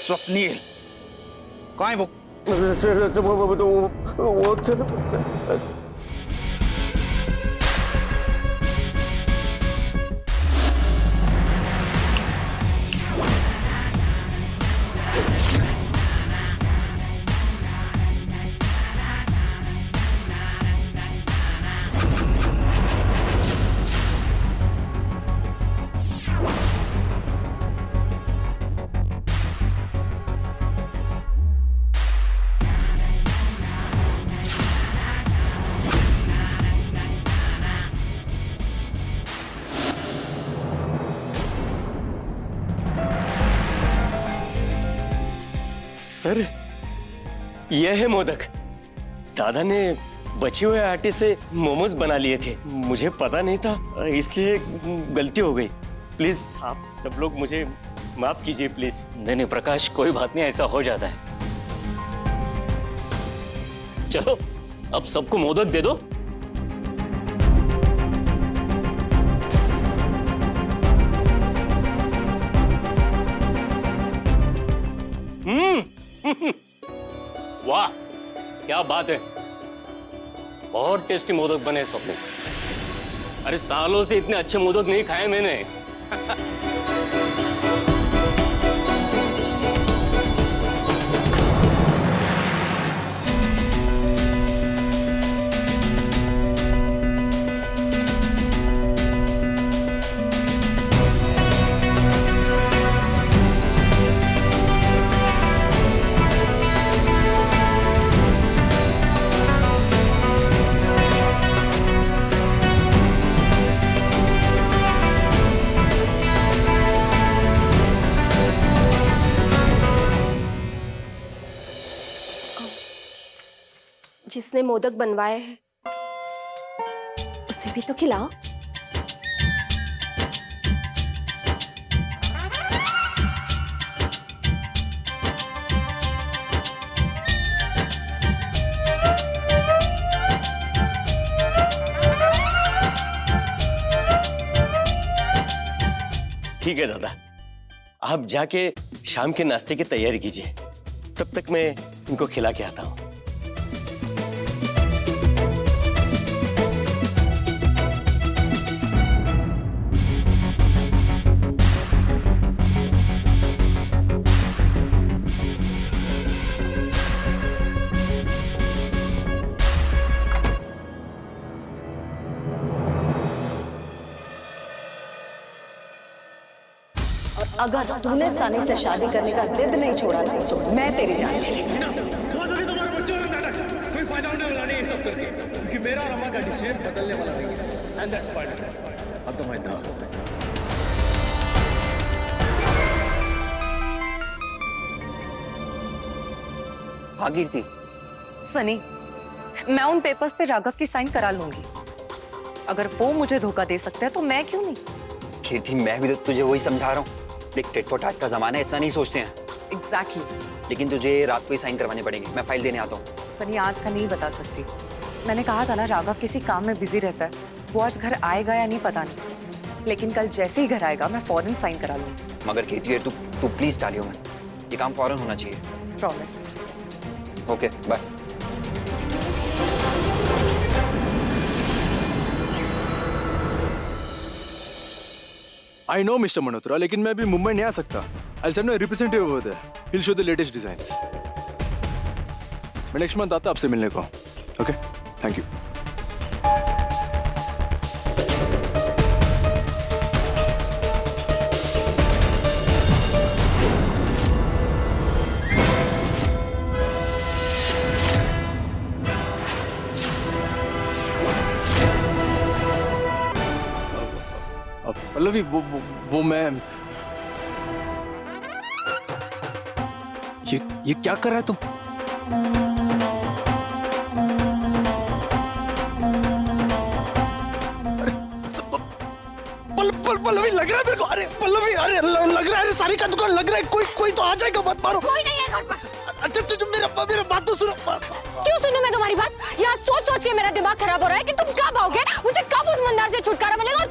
स्वप्नील कहाँ है वो? सर वो सर सर, यह है मोदक। दादा ने बचे हुए आटे से मोमोज बना लिए थे। मुझे पता नहीं था, इसलिए गलती हो गई। प्लीज आप सब लोग मुझे माफ कीजिए प्लीज। नहीं प्रकाश, कोई बात नहीं, ऐसा हो जाता है। चलो अब सबको मोदक दे दो। वाह, क्या बात है, बहुत टेस्टी मोदक बने स्वप्न। अरे सालों से इतने अच्छे मोदक नहीं खाए मैंने। जिसने मोदक बनवाए हैं उसे भी तो खिलाओ। ठीक है दादा, आप जाके शाम के नाश्ते की तैयारी कीजिए, तब तक मैं इनको खिला के आता हूँ। अगर तूने सनी से शादी करने का जिद नहीं छोड़ा ना तो मैं तेरी जान ले लूंगी। तुम्हारे बच्चों ने नाटक, कोई फायदा होने वाला नहीं है सब करके, क्योंकि मेरा और अम्मा का डिसीजन बदलने वाला नहीं है। And that's final. अब तो मैं दा हाँ कीर्ति। सनी, मैं उन पेपर्स पे राघव की साइन करा लूंगी। अगर वो मुझे धोखा दे सकते हैं तो मैं क्यों नहीं। कीर्ति, मैं भी तो तुझे वही समझा रहा हूँ। देख, टिट फॉर टैट का जमाना है, इतना नहीं सोचते हैं। एग्जैक्टली। लेकिन तुझे रात को ही साइन करवाने पड़ेंगे। मैं फाइल देने आता हूँ। सनी, आज का नहीं बता सकती। मैंने कहा था ना, राघव किसी काम में बिजी रहता है। वो आज घर आएगा या नहीं पता नहीं, लेकिन कल जैसे ही घर आएगा मैं फौरन साइन करा लूंगी। मगर कीर्ति, तू प्लीज टालियो मत। ये काम फौरन होना चाहिए। Promise. Okay, bye. I know Mr. Manotra, लेकिन मैं अभी मुंबई नहीं आ सकता। I'll send my representative over there. He'll show the latest designs. मैं next month आता आपसे मिलने को। Okay? Thank you. पल्लवी, वो मैं ये क्या कर रहा है तुम? अरे पल्लवी, लग रहा है मेरे को। अरे पल्लवी, अरे लग रहा है, सारी का दुकान लग रहा है। कोई तो आ जाएगा, मत मारो। कोई नहीं है घर पर। अच्छा, मेरा बात तो सुनो। क्यों सुनूं मैं तुम्हारी बात? यहाँ सोच के मेरा दिमाग खराब हो रहा है कि तुम कब आओगे, मुझे कब उस मंदार से छुटकारा मिलेगा, और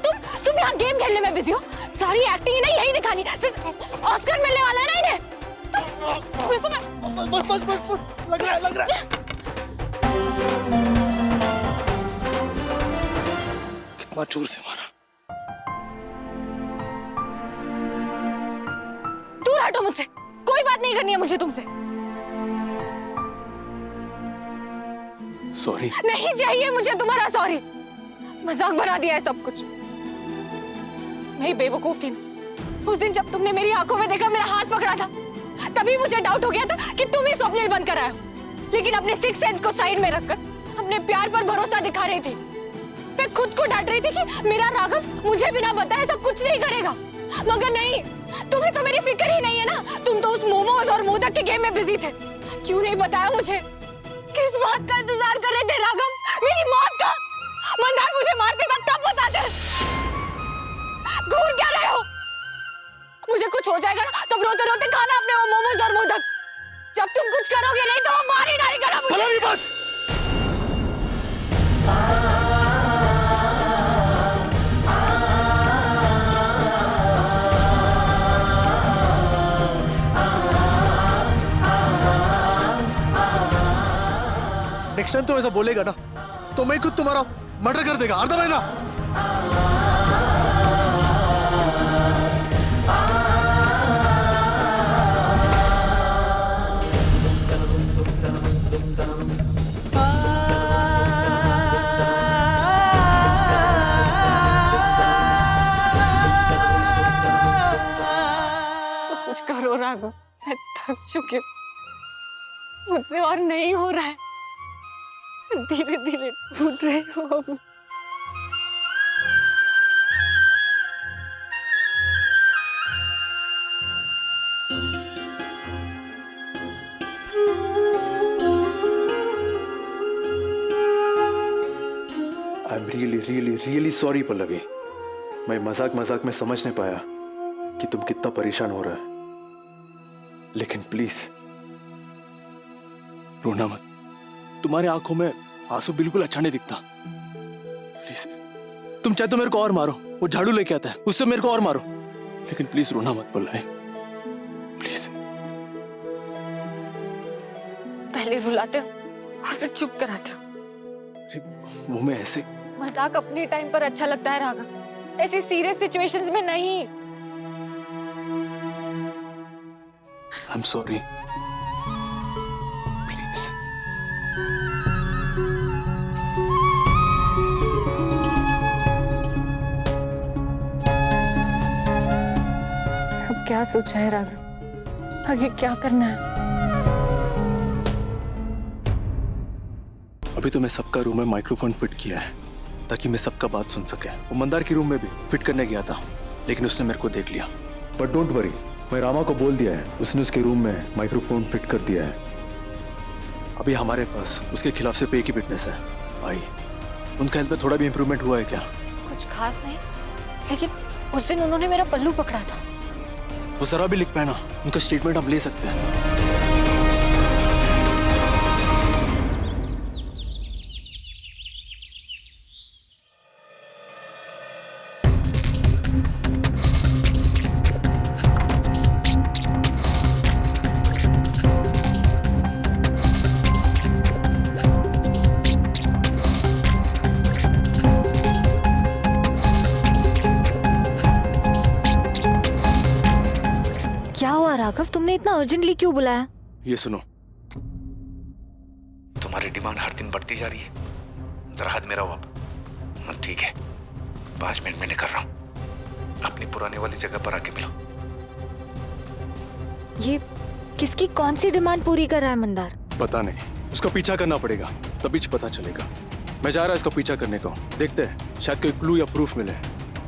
तुम यहाँ गेम खेलने में बिजी हो। सारी एक्टिंग इन्हें यही दिखानी, ऑस्कर मिलने वाला है ना इन्हें। बस बस बस बस लग रहा है लग रहा है। कितना जोर से मारा। दूर हटो मुझसे, कोई बात नहीं करनी है मुझे तुमसे। सॉरी। नहीं चाहिए मुझे तुम्हारा सॉरी। मजाक बना दिया है सब कुछ। मैं ही बेवकूफ थी ना। उस दिन जब तुमने मेरी आंखों में देखा, मेरा हाथ पकड़ा था, तभी मुझे डाउट हो गया था कि तुम ही स्वप्निल बंद कराया हो। लेकिन अपने सिक्स सेंस को साइड में रखकर अपने प्यार पर भरोसा दिखा रही थी। मैं खुद को डांट रही थी कि मेरा राघव मुझे बिना बताए ऐसा कुछ नहीं करेगा। मगर नहीं, तुम्हें तो मेरी फिक्र ही नहीं है ना। तुम तो उस मोमोज और मोदक के गेम में बिजी थे। क्यों नहीं बताया मुझे? किस बात का इंतजार कर रहे थे राघव? मेरी मौत का? मंदार मुझे मार देता तब बताते। घूर क्या रहे हो? मुझे कुछ हो जाएगा ना, तब रोते रोते खाना अपने वो मोमोज और मोदक। जब तुम कुछ करोगे नहीं तो वो मार ही डालेगा ना मुझे। पल्लवी बस। नेक्स्ट टाइम तो ऐसा बोलेगा ना तो मैं खुद तुम्हारा मर्डर कर देगा। अर्धा महीना। तो कुछ करो राघव, मैं थक चुकी हूँ। मुझसे और नहीं हो रहा है। धीरे धीरे टूट रहे हो अब। I am really really really sorry Pallavi. मैं मजाक मजाक में समझ नहीं पाया कि तुम कितना परेशान हो रहा है। लेकिन प्लीज रोना मत। तुम्हारी आंखों में आंसू बिल्कुल अच्छा नहीं दिखता। प्लीज तुम चाहे तो मेरे को और मारो, वो झाड़ू लेके आता है उससे मेरे को और मारो, लेकिन प्लीज रोना मत पल्लवी, प्लीज। पहले रुलाते हो और फिर चुप कराते हो। वो मैं ऐसे मजाक अपने टाइम पर अच्छा लगता है राघव, ऐसी सीरियस सिचुएशंस में नहीं। I am sorry please. अब क्या सोचा है राघव? आगे क्या करना है? अभी तो मैं सबका रूम में माइक्रोफोन फिट किया है ताकि मैं सबका बात सुन सके। वो मंदार की रूम में भी फिट करने गया था लेकिन उसने मेरे को देख लिया। बट डोंट वरी, मैं रामा को बोल दिया है, उसने उसके रूम में माइक्रोफोन फिट कर दिया है। अभी हमारे पास उसके खिलाफ सिर्फ एक ही विटनेस है, आई। उनका हेल्थ में थोड़ा भी इंप्रूवमेंट हुआ है क्या? कुछ खास नहीं, लेकिन उस दिन उन्होंने मेरा पल्लू पकड़ा था। वो जरा भी लिख पाए ना, उनका स्टेटमेंट आप ले सकते हैं। क्या हुआ राघव, तुमने इतना अर्जेंटली क्यों बुलाया? ये सुनो, तुम्हारी डिमांड हर दिन बढ़ती जा रही है। जरा हद में रहो अब। ठीक है, 5 मिनट में निकल रहा हूँ। अपनी पुरानी वाली जगह पर आके मिलो। ये किसकी कौन सी डिमांड पूरी कर रहा है मंदार? पता नहीं, उसका पीछा करना पड़ेगा तभी पता चलेगा। मैं जा रहा इसका पीछा करने को, देखते हैं शायद कोई क्लू या प्रूफ मिले।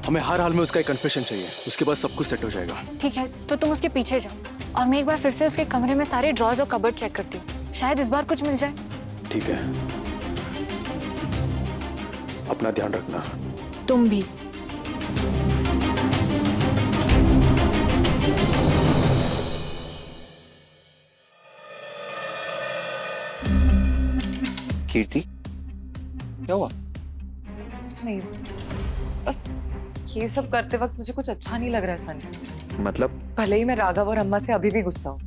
हमें हर हाल में उसका एक कन्फेशन चाहिए, उसके बाद सब कुछ सेट हो जाएगा। ठीक है, तो तुम उसके पीछे जाओ और मैं एक बार फिर से उसके कमरे में सारे ड्रॉर्स और कबर्ड चेक करती हूँ। शायद इस बार कुछ मिल जाए। ठीक है, अपना ध्यान रखना। तुम भी। कीर्ति क्या हुआ? कुछ नहीं, बस ये सब करते वक्त मुझे कुछ अच्छा नहीं लग रहा है सनी। मतलब? भले ही मैं राघव और अम्मा से अभी भी गुस्सा हूँ,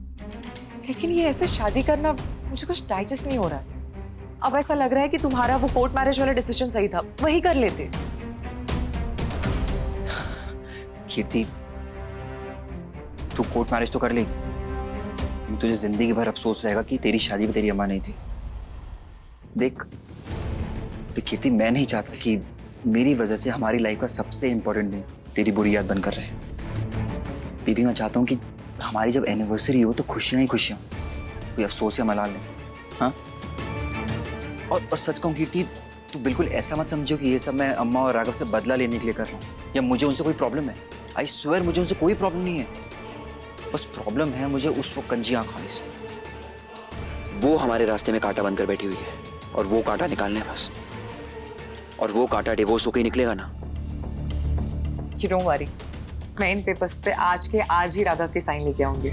लेकिन ये ऐसे शादी करना मुझे कुछ डाइजेस्ट नहीं हो रहा है। अब ऐसा लग रहा है कि तुम्हारा वो कोर्ट मैरिज वाला डिसीजन सही था, वही कर लेते। कीर्ति, तू कोर्ट मैरिज तो कर ली, तुझे जिंदगी भर अफसोस रहेगा कि तेरी शादी में तेरी अम्मा नहीं थी। देख कीर्ति, मैं नहीं चाहता कि मेरी वजह से हमारी लाइफ का सबसे इंपॉर्टेंट दिन तेरी बुरी याद बनकर रहे। बेबी, मैं चाहता हूँ कि हमारी जब एनिवर्सरी हो तो खुशियां ही खुशियां, कोई अफसोस या मलाल नहीं। हाँ, और सच कहूँ कीर्ति, तू बिल्कुल ऐसा मत समझो कि ये सब मैं अम्मा और राघव से बदला लेने के लिए कर रहा हूँ या मुझे उनसे कोई प्रॉब्लम है। आई स्वेयर मुझे उनसे कोई प्रॉब्लम नहीं है। बस प्रॉब्लम है मुझे उस वक्त कंजी आंख वाली से। वो हमारे रास्ते में कांटा बनकर बैठी हुई है और वो कांटा निकालना है बस। और वो कांटा डिवोर्स होकर ही निकलेगा ना। You don't worry, मैं इन पेपर्स पे आज के आज ही राघव के साइन लेके आऊंगी।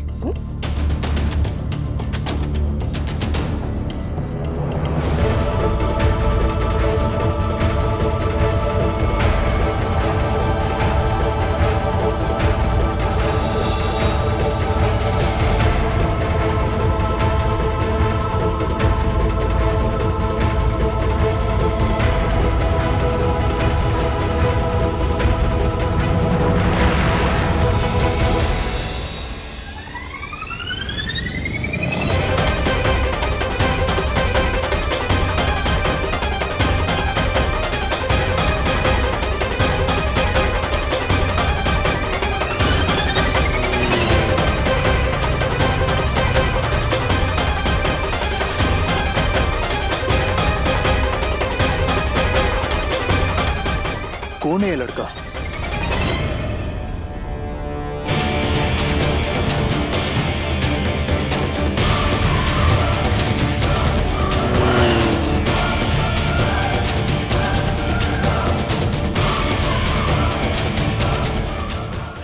कौन है ये लड़का?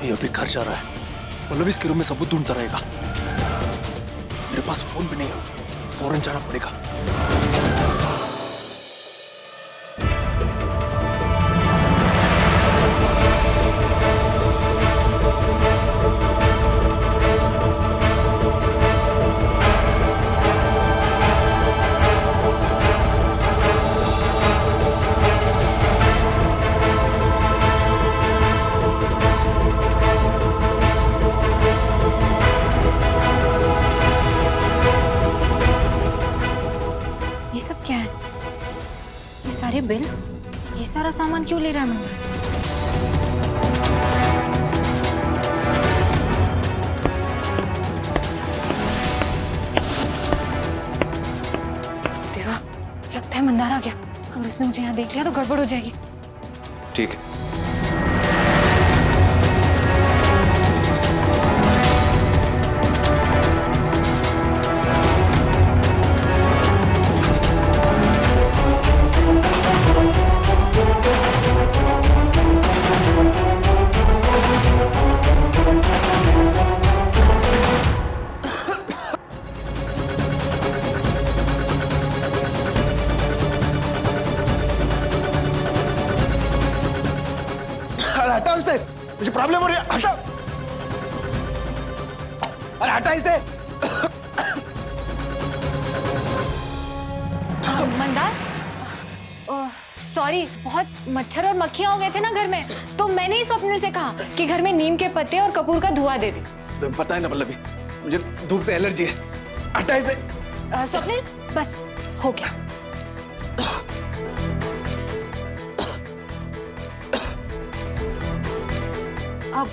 ये अभी घर जा रहा है। पल्लवी इसके रूम में सबूत ढूंढता रहेगा। मेरे पास फोन भी नहीं है, फौरन जाना पड़ेगा। ये सब क्या है? ये सारे बिल्स, ये सारा सामान क्यों ले रहा है मंदार? देवा, लगता है मंदार आ गया। अगर उसने मुझे यहाँ देख लिया तो गड़बड़ हो जाएगी। ठीक है। हटाओ इसे, मुझे प्रॉब्लम हो रही है। हटाओ, अरे हटा इसे। मंदार, सॉरी, बहुत मच्छर और मक्खियां हो गए थे ना घर में, तो मैंने ही स्वप्निल से कहा कि घर में नीम के पत्ते और कपूर का धुआं दे दे। तुम्हें पता है ना पल्लवी, मुझे धूप से एलर्जी है। हटा इसे। स्वप्निल, बस हो गया। अब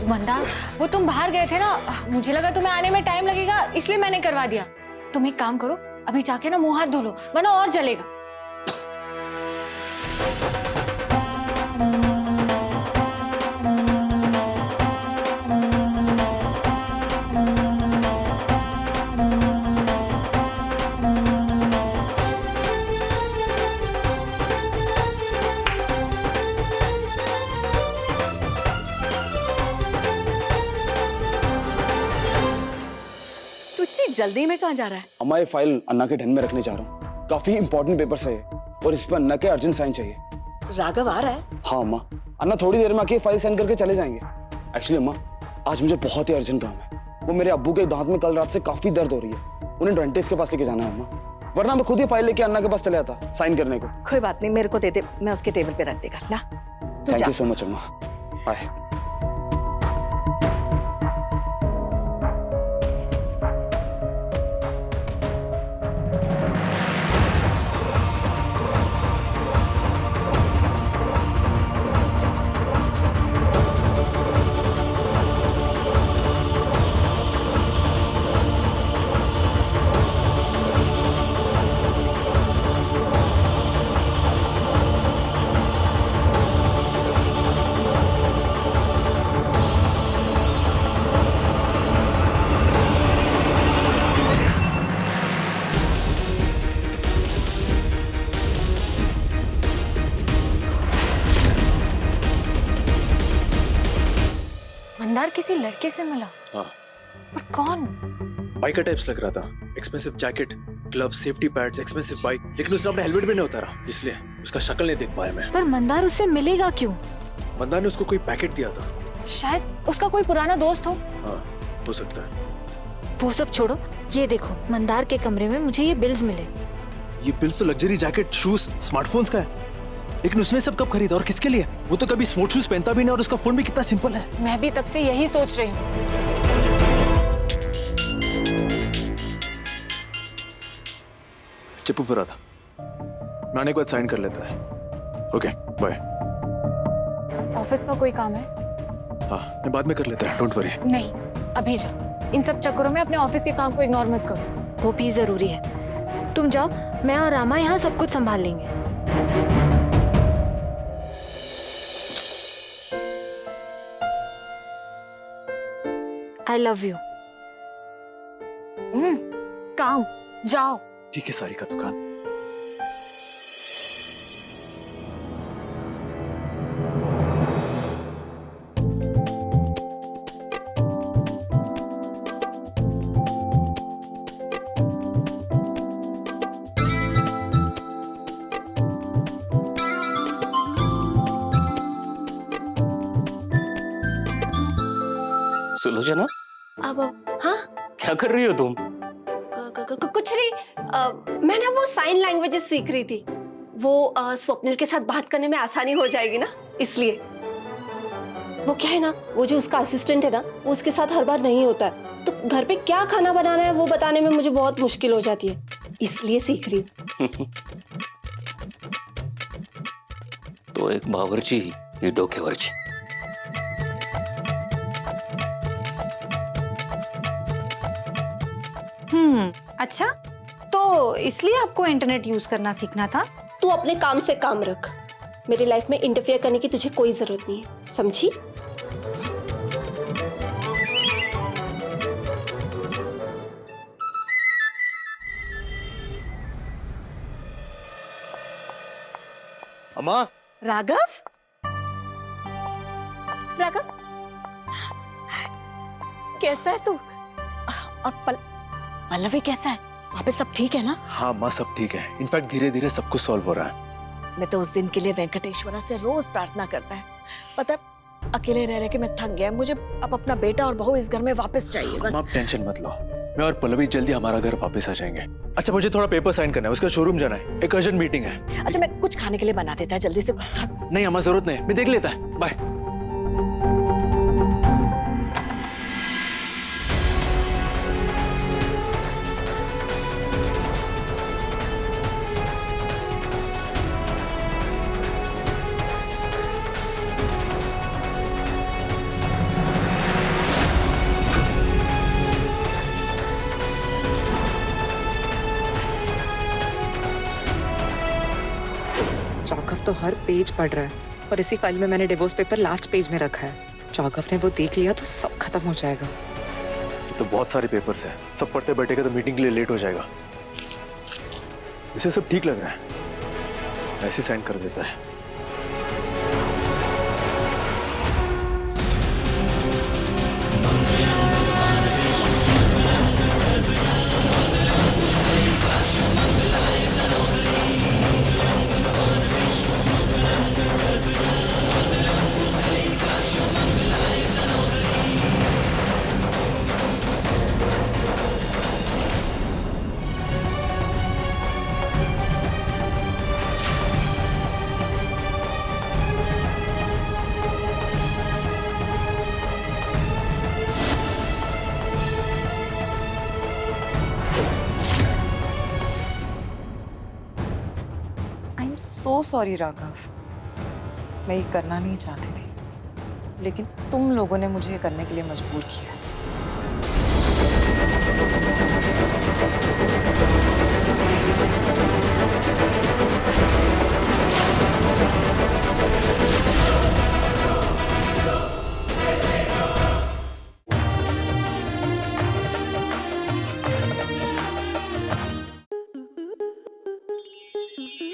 मंदार, वो तुम बाहर गए थे ना, मुझे लगा तुम्हें आने में टाइम लगेगा, इसलिए मैंने करवा दिया। तुम एक काम करो, अभी जाके ना मुंह हाथ धो लो, वरना और जलेगा। जल्दी में कहाँ जा रहा है? अम्मा, ये फाइल अन्ना के ढन में रखने जा रहा हूँ। काफी इंपॉर्टेंट पेपर्स है और इस पर अन्ना के अर्जेंट साइन चाहिए। राघव आ रहा है? हाँ अम्मा, अन्ना थोड़ी देर में आके फाइल साइन करके चले जाएंगे। एक्चुअली अम्मा, आज मुझे बहुत ही अर्जेंट काम है। वो मेरे अब्बू के दांत में कल रात से काफी दर्द हो रही है, उन्हें डेंटिस्ट के पास लेके जाना है अम्मा, वरना मैं खुद ही फाइल लेके अन्ना के पास चले आता साइन करने को। कोई बात नहीं, मेरे को दे दे, मैं उसके टेबल पे रख देगा। ला तू थैंक जा। यू सो मच अम्मा, बाय। मंदार किसी लड़के से मिला? हाँ, पर कौन? बाइकर टाइप्स लग रहा था, expensive jacket, gloves, safety pads, expensive bike, लेकिन उसने अपना हेलमेट भी नहीं उतारा, इसलिए उसका शक्ल नहीं देख पाया मैं। पर मंदार उससे मिलेगा क्यों? मंदार ने उसको कोई पैकेट दिया था। शायद उसका कोई पुराना दोस्त हो। हाँ, हो सकता है। वो सब छोड़ो, ये देखो मंदार के कमरे में मुझे ये बिल्स मिले। ये बिल्स तो लग्जरी जैकेट, शूज, स्मार्टफोन्स का है, लेकिन उसने सब कब खरीदा और किसके लिए? वो तो कभी स्पोर्ट्स शूज पहनता भी नहीं और उसका फोन भी कितना सिंपल है। मैं भी तब से यही सोच रही हूँ। चिप्पू पूरा था, मैं आने के बाद साइन कर लेता है। Okay, bye. ऑफिस का कोई काम है? हाँ, मैं बाद में कर लेता है, डोंट वरी। नहीं, अभी जाओ। इन सब चक्करों में अपने ऑफिस के काम को इग्नोर मत करो, वो भी जरूरी है। तुम जाओ, मैं और रामा यहाँ सब कुछ संभाल लेंगे। I love you. काम, जाओ। ठीक है, सारी का दुकान। सुलोचना, अब हाँ, क्या कर रही हो तुम? कुछ नहीं। मैं ना वो साइन लैंग्वेजेस सीख रही थी। वो स्वप्निल के साथ बात करने में आसानी हो जाएगी ना, इसलिए। वो क्या है ना, वो जो उसका असिस्टेंट है ना, वो उसके साथ हर बार नहीं होता है, तो घर पे क्या खाना बनाना है वो बताने में मुझे बहुत मुश्किल हो जाती है, इसलिए सीख रही हूँ। तो एक बावर्ची, ये डोकेवरची। अच्छा, तो इसलिए आपको इंटरनेट यूज करना सीखना था? तू अपने काम से काम रख, मेरी लाइफ में इंटरफेयर करने की तुझे कोई जरूरत नहीं है, समझी? अम्मा। राघव, राघव, कैसा है तू? और पल्लवी कैसा है? वहाँ पे सब ठीक है ना? हाँ माँ, सब ठीक है। इनफैक्ट धीरे धीरे सब कुछ सॉल्व हो रहा है। मैं तो उस दिन के लिए वेंकटेश्वरा से रोज प्रार्थना करता है। पता है, अकेले रह रह के मैं थक गया। मुझे अब अपना बेटा और बहू इस घर में वापस चाहिए बस। आप टेंशन मत लो, मैं और पल्लवी जल्दी हमारा घर वापस आ जाएंगे। अच्छा, मुझे थोड़ा पेपर साइन करना है, उसका शोरूम जाना है, एक अर्जेंट मीटिंग है। अच्छा, मैं कुछ खाने के लिए बना देता है जल्दी से। थक। नहीं अम्मा, जरूरत नहीं, मैं देख लेता है। बाय। चौकफ तो हर पेज पढ़ रहा है और इसी फाइल में मैंने डिवोर्स पेपर लास्ट पेज में रखा है। चौकफ ने वो देख लिया तो सब खत्म हो जाएगा। ये तो बहुत सारे पेपर्स हैं, सब पढ़ते बैठेगा तो मीटिंग के लिए लेट हो जाएगा। इसे सब ठीक लग रहा है, ऐसे साइन कर देता है। सो सॉरी राघव, मैं ये करना नहीं चाहती थी, लेकिन तुम लोगों ने मुझे ये करने के लिए मजबूर किया।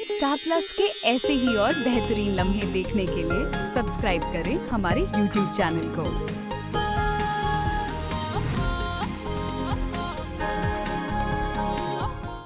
स्टार प्लस के ऐसे ही और बेहतरीन लम्हे देखने के लिए सब्सक्राइब करें हमारे YouTube चैनल को।